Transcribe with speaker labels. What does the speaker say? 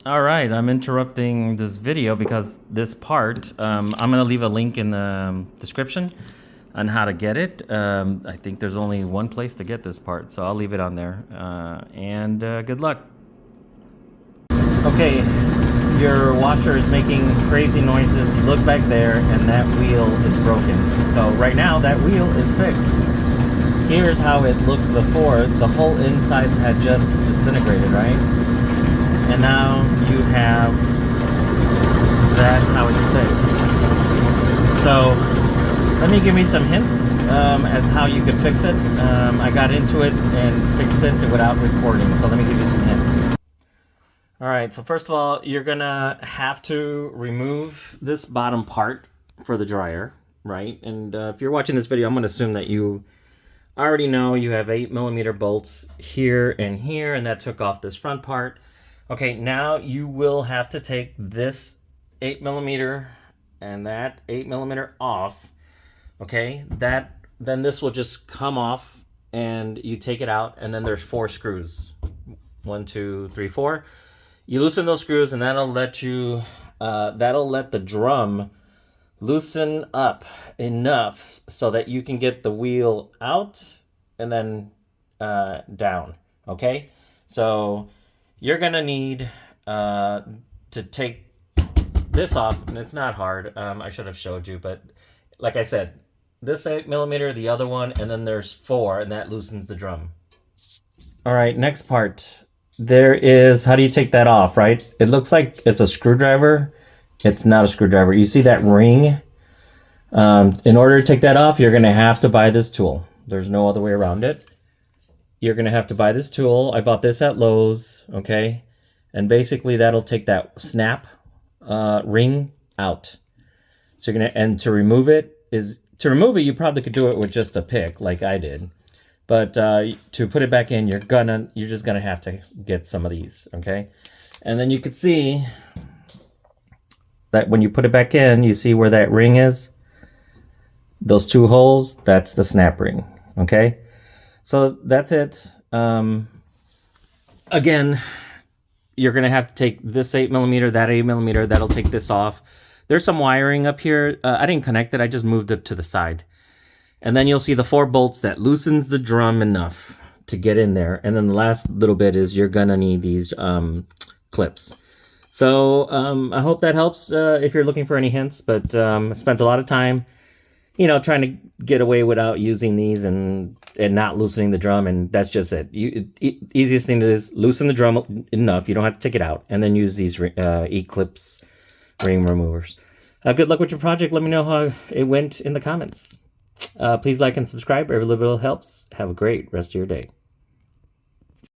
Speaker 1: All right, I'm interrupting this video because this part, I'm going to leave a link in the description on how to get it. I think there's only one place to get this part, so I'll leave it on there. Good luck. Okay, your washer is making crazy noises. You look back there and that wheel is broken. So right now that wheel is fixed. Here's how it looked before. The whole insides had just disintegrated, right? And now you have, that's how it's fixed. So let me give me some hints as how you could fix it. I got into it and fixed it without recording, so let me give you some hints. All right, so first of all, you're gonna have to remove this bottom part for the dryer, right? And if you're watching this video, I'm gonna assume that you already know you have 8mm bolts here, and that took off this front part. Okay, now you will have to take this 8mm and that 8mm off. Okay, then this will just come off and you take it out, and then there's 4 screws. 1, 2, 3, 4. You loosen those screws and that'll let you, that'll let the drum loosen up enough so that you can get the wheel out and then down. Okay, so you're gonna need to take this off, and it's not hard. I should have showed you, but like I said, this 8mm, the other one, and then there's 4, and that loosens the drum. All right, next part. There is, how do you take that off, right? It looks like it's a screwdriver. It's not a screwdriver. You see that ring? In order to take that off, you're gonna have to buy this tool. There's no other way around it. You're gonna have to buy this tool. I bought this at Lowe's, okay? And basically that'll take that snap ring out. So you're gonna, and to remove it, you probably could do it with just a pick like I did. But to put it back in, you're just gonna have to get some of these, okay? And then you could see that when you put it back in, you see where that ring is? Those 2 holes, that's the snap ring, okay? So that's it. Again, you're gonna have to take this 8mm, that 8mm, that'll take this off. There's some wiring up here. I didn't connect it, I just moved it to the side. And then you'll see the 4 bolts that loosens the drum enough to get in there. And then the last little bit is you're gonna need these clips. So I hope that helps if you're looking for any hints, but I spent a lot of time, you know, trying to get away without using these and not loosening the drum, and that's just it. Easiest thing is loosen the drum enough, you don't have to take it out, and then use these E-clips ring removers. Good luck with your project. Let me know how it went in the comments. Please like and subscribe. Every little bit helps. Have a great rest of your day.